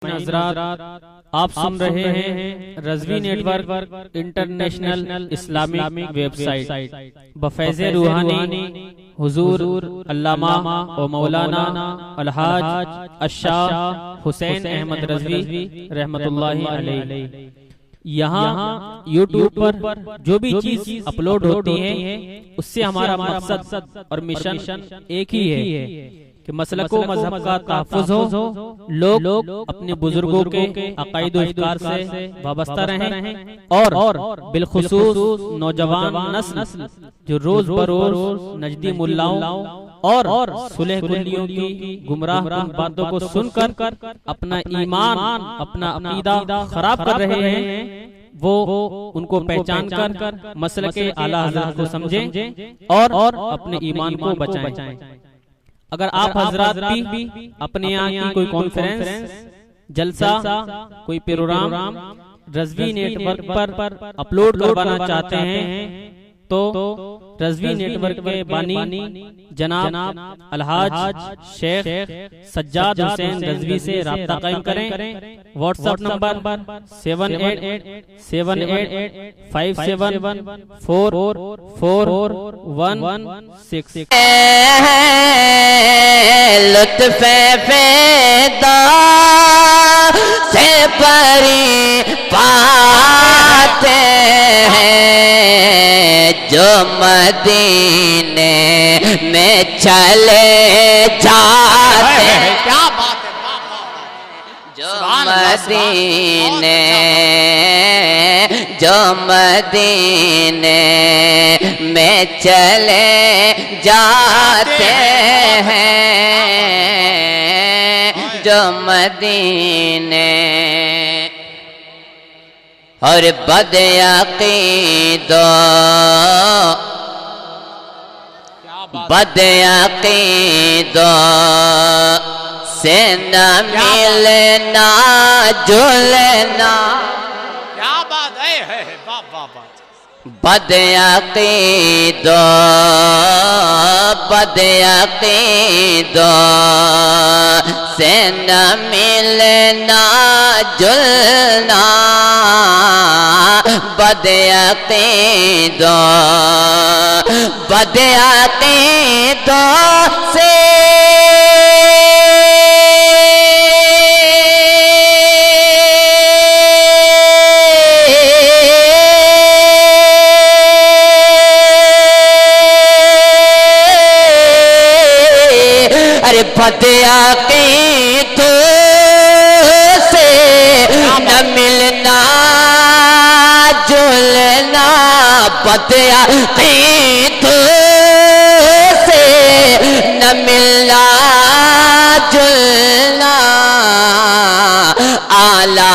हज़रात, आप सुन रहे हैं Razvi network international Islamic website बफैज़ रूहानी हुजूर अल्लामा व मौलाना अलहाज अशाह हुसैन अहमद रज़वी रहमतुल्लाहि अलैहि। यहाँ यूट्यूब पर जो भी चीज अपलोड होती है उससे हमारा मकसद और मिशन एक ही है कि मसलक व मजहब का तहफ़्फ़ुज़ हो, लोग अपने बुजुर्गों के अक़ाइद व अफ़कार से वाबस्ता रहें और बिलखुसूस नौजवान नस्ल जो रोज बरोज नजदी मुल्लाओं और सुलह कुल्लियों की गुमराह बातों को सुनकर अपना ईमान अपना अक़ीदा खराब कर रहे हैं, वो उनको पहचान कर मसलक आला हज़रत को समझें और अपने ईमान को बचाएं। अगर आप हजरात भी अपने यहाँ की कोई कॉन्फ्रेंस जलसा कोई प्रोग्राम रज़वी नेटवर्क पर अपलोड करवाना चाहते हैं तो रज़वी नेटवर्क के बानी जनाब अलहाज शेख सज्जाद हुसैन रज़वी से राब्ता कायम करें। WhatsApp number 7857574416। लुत्फ़े फ़िदा से परी पाते हैं जो मदीने में चले जाते हैं। क्या बात है, जो मदीने में चले जाते हैं, जो मदीने और बदअक़ीदों से न मिलना जुलना। क्या बात है, वाह वाह वाह। बदअक़ीदों से न मिलना जुलना, बदअक़ीदों से बदअक़ीदों से न मिलना जुलना, बदअक़ीदों से न मिलना जुलना। आला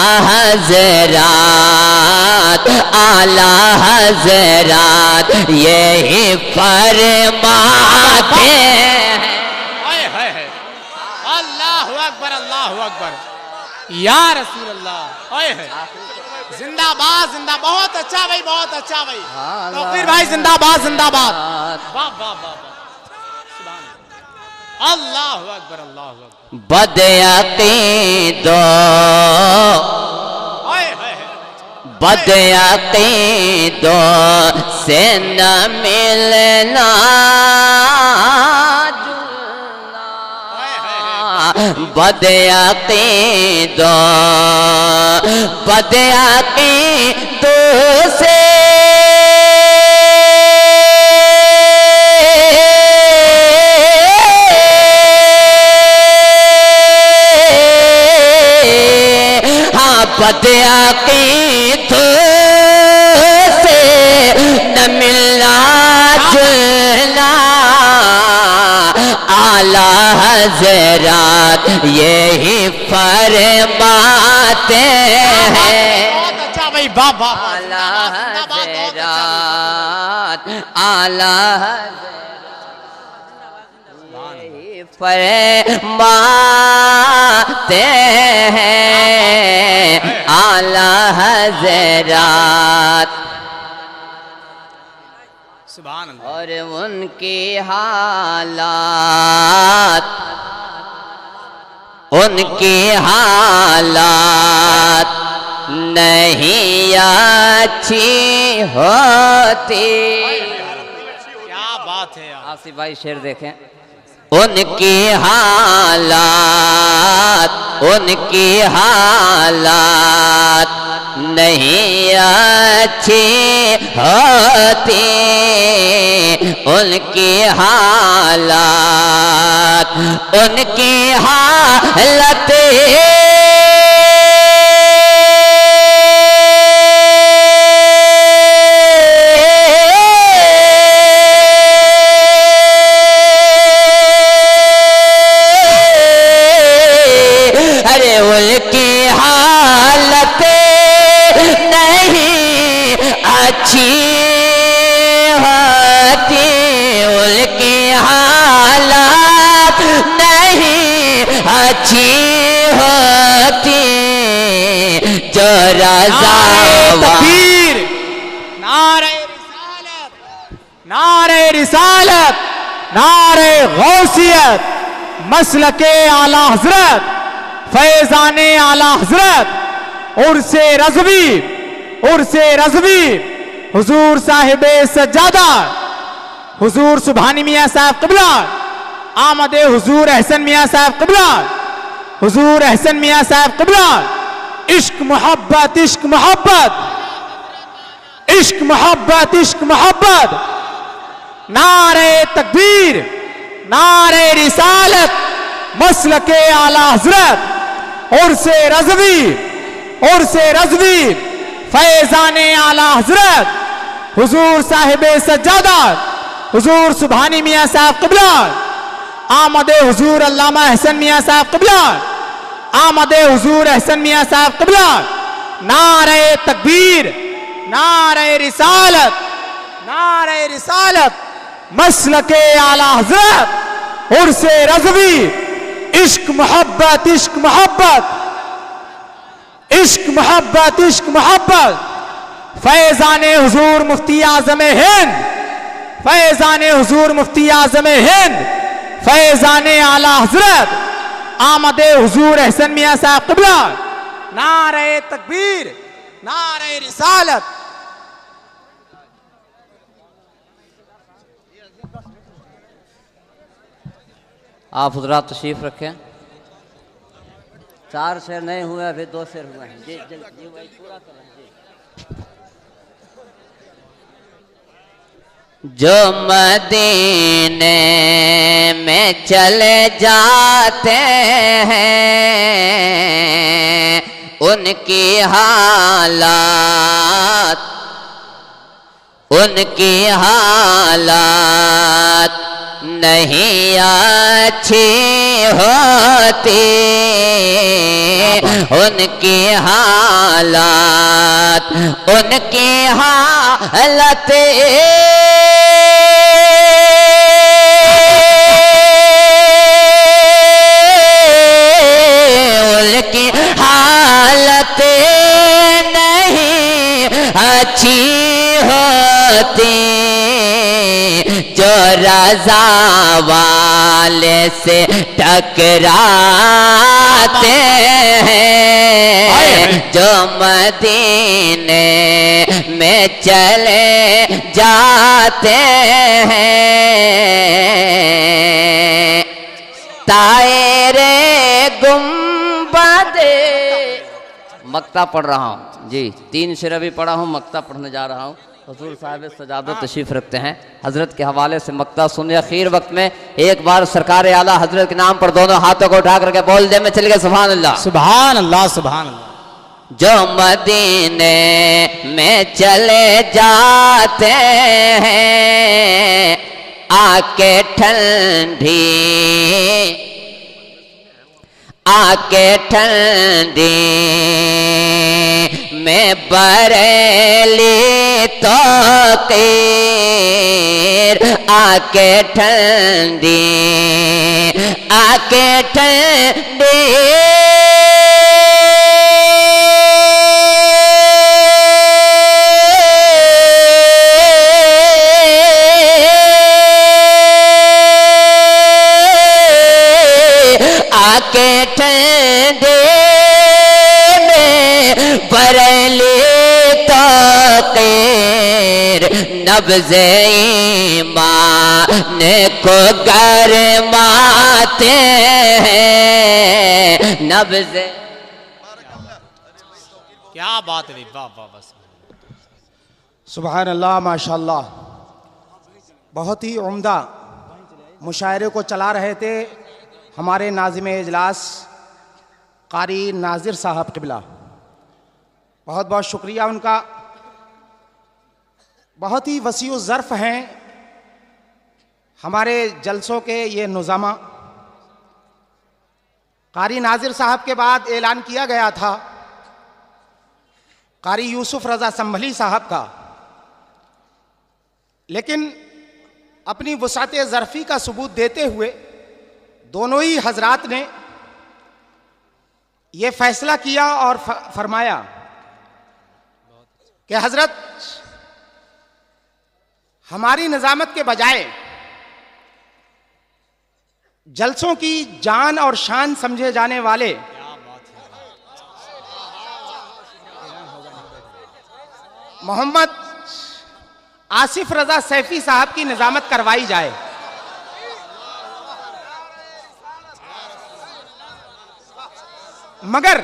हज़रात यही फरमाते हैं। अल्लाहु अकबर या रसूल अल्लाह। जिंदाबाद जिंदा, बहुत अच्छा भाई, बहुत अच्छा भाई। तौक़ीर भाई जिंदाबाद जिंदाबाद। वाह वाह वाह, अल्लाहु अकबर अल्लाहु अकबर। बदअक़ीदों से न मिलना बदअक़ीदों से बदअक़ीदों से न मिलना जुलना। आला हज़रात यही फरमाते हैं। बहुत अच्छा भाई, वाह वाह। आला हज़रात यही फरमाते हैं। आला हज़रात और उनकी हालात उनकी हालात नहीं अच्छी होती। क्या बात है यार। आसिफ भाई शेर देखें। उनकी हालात नहीं अच्छी होती। उनकी हालात उनकी हालत नहीं अच्छी होती। उनकी हालत नहीं अच्छी होती। जो रज़ा तकबीर, नारे रिसालत, नारे रिसालत, नारे गौसियत, मसलके आला हजरत, फैजाने आला हजरत, उर्से रज़वी, हुजूर साहिबे सज्जादा, हुजूर सुभानी मियाँ साहब क़िबला, आमदे हुजूर अहसन मियाँ साहब क़िबला, हुजूर अहसन मियाँ साहब क़िबला। इश्क मोहब्बत, इश्क मोहब्बत, इश्क मोहब्बत, इश्क मोहब्बत। नारे तकबीर, नारे रिसालत, मसलके आला हजरत, उर्से रज़वी, फैजाने आला हजरत, हुजूर साहिबे सज्जादा, हुजूर सुभानी मियाँ साहब क़िबला, आमदे हुजूर अल्लामा अहसन मियाँ साहब क़िबला, आमदे हुजूर अहसन मियाँ साहब क़िबला। नारे तकबीर, नारे रिसालत, मसलके आला हजरत, उर्से रज़वी, इश्क मोहब्बत, इश्क मोहब्बत, इश्क मोहब्बत, इश्क मोहब्बत। फैजाने हुजूर मुफ्ती आज़म हिंद, फैजाने हुजूर मुफ्ती आज़म हिंद, फैजाने आला हजरत, आमदे हुजूर अहसन मियाँ साहब क़िबला। नारे तकबीर, नारे रिसालत। आप हुजरात तशरीफ रखें। 4 शेर नहीं हुए, अभी 2 शेर हुए हैं। जी जी वही पूरा करें जी। जो मदीने में चले जाते हैं उनकी हालात नहीं अच्छी होती। उनकी हालत नहीं अच्छी होती। जो रज़ा वाले से टकराते हैं, जो मदीने में चले जाते हैं। तायरे गुंबदे मक्ता पढ़ रहा हूँ जी, 3 शेर अभी पढ़ा हूँ, मक्ता पढ़ने जा रहा हूँ। हुजूर साहिब सजादा तशरीफ रखते हैं, हजरत के हवाले से मक्ता सुनिए। आखिर वक्त में एक बार सरकार आला हजरत के नाम पर दोनों हाथों को उठा करके बोल दे, मैं चल गया सुभान अल्लाह, सुभान अल्लाह, सुभान अल्लाह। जो मदीने में चले जाते हैं आके ठंडी में बरेली तो कीर, आके ठंडी ठंडे में बरेली तो तेर नब्ज़े ईमान को गरमाते हैं नब्ज़े। क्या बात है, वाह वाह, बस सुभान अल्लाह, माशाअल्लाह। बहुत ही उम्दा मुशायरे को चला रहे थे हमारे नाज़िम इजलास कारी नाज़िर साहब क़िबला। बहुत बहुत शुक्रिया उनका। बहुत ही वसीउ ज़र्फ़ हैं हमारे जलसों के ये नुज़ामा। कारी नाज़िर साहब के बाद ऐलान किया गया था कारी यूसुफ रज़ा संभली साहब का, लेकिन अपनी वसात ज़र्फ़ी का सबूत देते हुए दोनों ही हजरात ने ये फैसला किया और फरमाया कि हजरत हमारी निज़ामत के बजाय जलसों की जान और शान समझे जाने वाले मोहम्मद आसिफ रजा सैफी साहब की निजामत करवाई जाए। मगर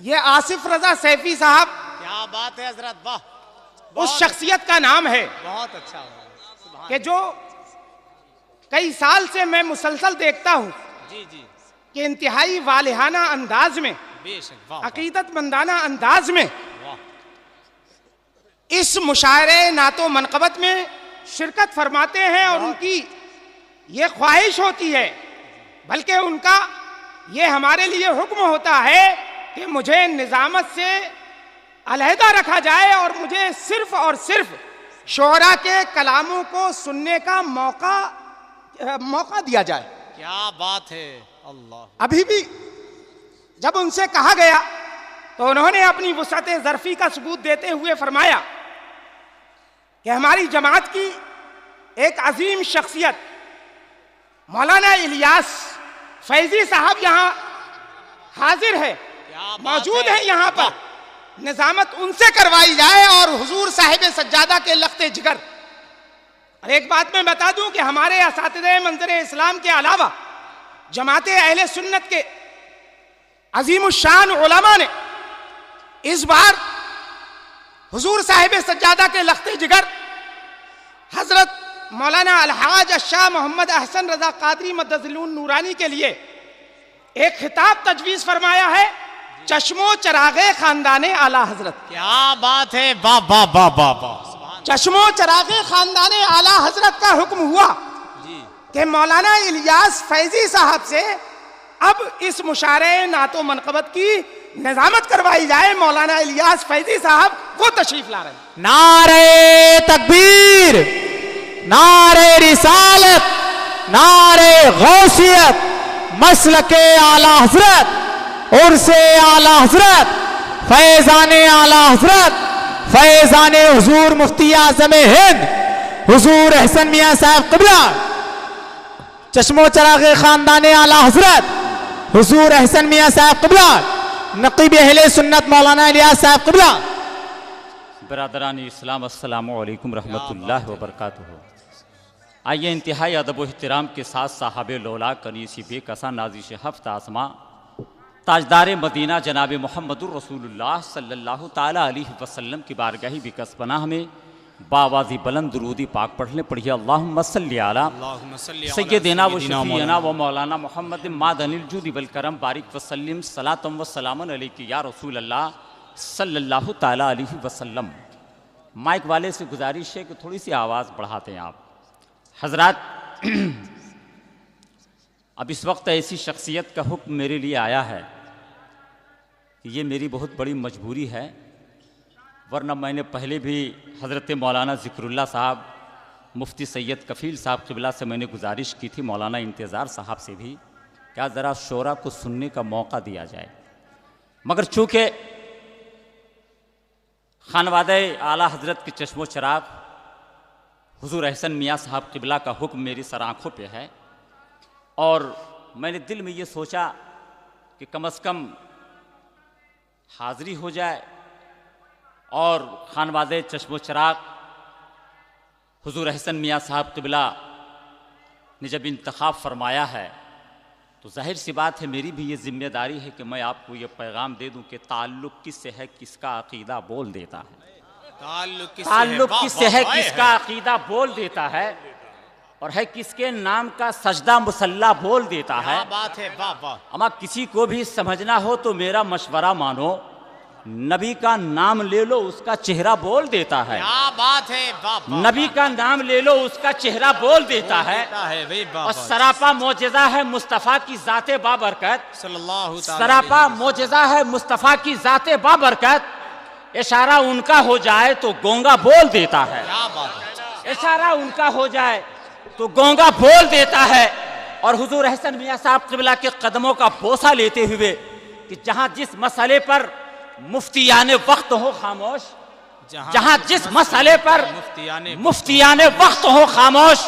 ये आसिफ रजा सैफी साहब, क्या बात है हजरत, वाह, उस शख्सियत का नाम है बहुत अच्छा कि जो कई साल से मैं मुसलसल देखता हूं जी जी, कि इंतहाई वालिहाना अंदाज में, बेशक, वाह अकीदतमंदाना अंदाज में वाह, इस मुशायरे नातो मनक़बत में शिरकत फरमाते हैं और उनकी ये ख्वाहिश होती है, बल्कि उनका ये हमारे लिए हुक्म होता है कि मुझे निज़ामत से अलहदा रखा जाए और मुझे सिर्फ और सिर्फ शोहरा के कलामों को सुनने का मौका दिया जाए। क्या बात है, अल्लाह। अभी भी जब उनसे कहा गया तो उन्होंने अपनी वसअत ज़र्फ़ी का सबूत देते हुए फरमाया कि हमारी जमात की एक अजीम शख्सियत मौलाना इलियास फैजी साहब यहाँ हाजिर है, मौजूद है यहाँ पर, निजामत उनसे करवाई जाए और हुजूर साहिब सज्जादा के लख्ते जिगर। और एक बात मैं बता दूं कि हमारे असातिज़े मंज़र इस्लाम के अलावा जमात अहले सुन्नत के अजीमुश्शान उलमा ने इस बार हुजूर साहिब सज्जादा के लख्ते जिगर हजरत मौलाना अलहाज शाह मोहम्मद अहसन रजा कादरी मद्दज़िलून नूरानी के लिए एक खिताब तजवीज़ फरमाया है, चश्मो चरागे खानदाने आला हजरत। क्या बात है, वाह वाह वाह वाह वाह। चश्मो चरागे खानदाने आला हजरत का हुक्म हुआ कि मौलाना इलियास फैजी साहब से अब इस मुशायरे नातो मनक़बत की निजामत करवाई जाए। मौलाना इलियास फैजी साहब वो तशरीफ ला रहे हैं। नारे तकबीर, नारे रिसालत, नारे गौसियत, मसलके आला हजरत, उर्से आला हजरत, फैजाने आला हजरत, फैजाने हुजूर मुफ्ती आज़म हिंद हुजूर अहसन मियां साहब क़िबला, चश्मो चरागे खानदाने आला हजरत हुजूर अहसन मियां साहब क़िबला, नक़ीब अहले सुन्नत मौलाना इलियास साहब क़िबला। बरादरान इस्लाम, अस्सलामु अलैकुम रहमतुल्लाहि व बरकातुहू। आइए इंतहाई अदब व एहतराम के साथ साहब लौला कनीसी बेकसा नाज़िश हफ्त आसमा ताजदार मदीना जनाब मोहम्मदुर रसूलुल्लाह सल्लल्लाहु ताला अलैहि वसल्लम की बारगाही बिकस पनाह में बावाज़ी बुलंद दुरूदी पाक पढ़ लें। पढ़िए अल्लाहुम्मा सल्ली अला सय्यदिना व शफीना व मौलाना मोहम्मद मादनिल जुदी वल करम बारिक वसल्लिम सलातम व सलामन अलैका या रसूल अल्लाह सल्लल्लाहु ताला अलैहि वसल्लम। माइक वाले से गुजारिश है कि थोड़ी सी आवाज़ बढ़ाते हैं आप हजरात। अब इस वक्त ऐसी शख्सियत का हुक्म मेरे लिए आया है कि ये मेरी बहुत बड़ी मजबूरी है, वरना मैंने पहले भी हज़रत मौलाना ज़िक्रुल्लाह साहब, मुफ्ती सैयद कफ़ील साहब क़िबला से मैंने गुजारिश की थी, मौलाना इंतज़ार साहब से भी, क्या ज़रा शोरा को सुनने का मौका दिया जाए। मगर चूँकि खानवादे आला हज़रत के चश्मो चराग हुजूर अहसन मियाँ साहब क़िबला का हुक्म मेरी सर आँखों पे है और मैंने दिल में ये सोचा कि कम से कम हाज़िरी हो जाए और खानवादे चश्मो चराग हुजूर अहसन मियाँ साहब क़िबला ने जब इंतखाब फरमाया है तो जाहिर सी बात है मेरी भी ये जिम्मेदारी है कि मैं आपको ये पैगाम दे दूं कि ताल्लुक़ किससे है किसका अक़ीदा बोल देता है। ताल्लुक़ किससे है किसका अक़ीदा बोल देता है और है किसके नाम का सजदा मुसल्ला बोल देता है। बात है, वाह वाह। अमा किसी को भी समझना हो तो मेरा मशवरा मानो, नबी का नाम ले लो उसका चेहरा बोल देता है। क्या बात है, वाह वाह। नबी का नाम ले लो उसका चेहरा बोल देता है और सरापा मोजज़ा है मुस्तफ़ा की ज़ाते बाबरकत। सरापा मोजज़ा है मुस्तफ़ा की ज़ाते बाबरकत। इशारा उनका हो जाए तो गोंगा बोल देता है। इशारा उनका हो जाए तो गोंगा बोल देता है। और हुजूर अहसन मियाँ साहब क़िबला के कदमों का बोसा लेते हुए कि जहाँ जिस मसले पर मुफ्तियाने वक्त हो खामोश, जहाँ जिस मसले पर मुफ्तियाने वक्त हो खामोश,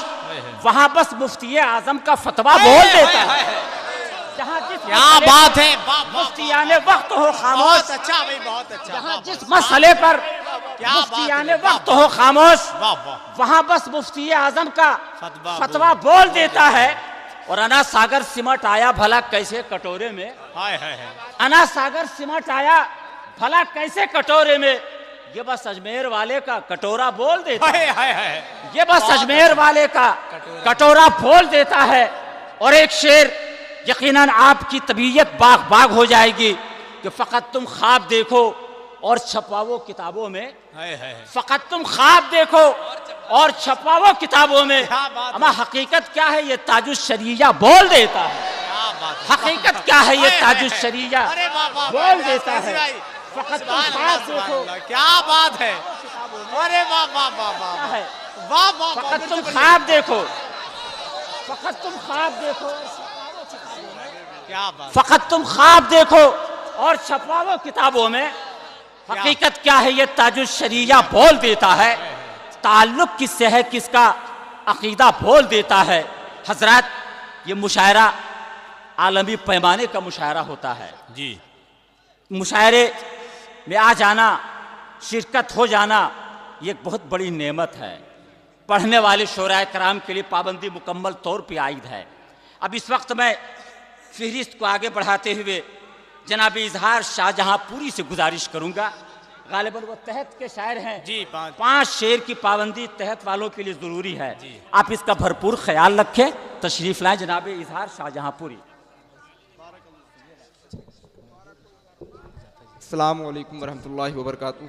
वहाँ बस मुफ्ती आजम का फतवा बोल देता है। जहाँ जिस क्या बात है, मुफ्तियाने वक्त हो खामोश, बहुत अच्छा भाई, बहुत अच्छा। जहाँ जिस मसले पर मुफ्तियाने वक्त हो खामोश, वहाँ बस मुफ्ती आजम का फतवा बोल देता है। और अना सागर सिमट आया भला कैसे कटोरे में, अना सागर सिमट आया भला कैसे कटोरे में, ये बस अजमेर वाले का कटोरा बोल देता है। ये बस अजमेर वाले का कटोरा बोल देता है। और एक शेर यकीनन आपकी तबीयत बाग बाग हो जाएगी कि फ़कत तुम ख्वाब देखो और छपवाओ किताबों में, फ़कत तुम ख्वाब देखो और छपवाओ किताबों में, अमा हकीकत क्या है ये ताजुश शरिया बोल देता है। हकीकत क्या है ये ताजुश शरिया बोल देता है। फ़कत तुम ख्वाब देखो, क्या बात है, अरे वाह वाह वाह वाह वाह वाह। फ़कत तुम ख्वाब देखो, फ़कत तुम ख्वाब देखो, क्या बात। फ़कत तुम ख्वाब देखो और छपवाओ किताबों में, हकीकत क्या है ये ताजुश शरिया बोल देता है। ताल्लुक़ किससे है किसका अक़ीदा बोल देता है। हजरत ये मुशायरा आलमी पैमाने का मुशायरा होता है जी। मुशायरे में आ जाना, शिरकत हो जाना, ये एक बहुत बड़ी नेमत है। पढ़ने वाले शोराए कराम के लिए पाबंदी मुकम्मल तौर पे आयद है। अब इस वक्त मैं फहरिस्त को आगे बढ़ाते हुए जनाब इजहार शाहजहांपुरी से गुजारिश करूंगा। गालिबन वो तहत के शायर हैं जी, 5 शेर की पाबंदी तहत वालों के लिए ज़रूरी है। आप इसका भरपूर ख्याल रखें। तशरीफ़ लाएं जनाब इजहार शाहजहांपुरी। अस्सलामु अलैकुम वरहमतुल्लाहि वबरकातुहू।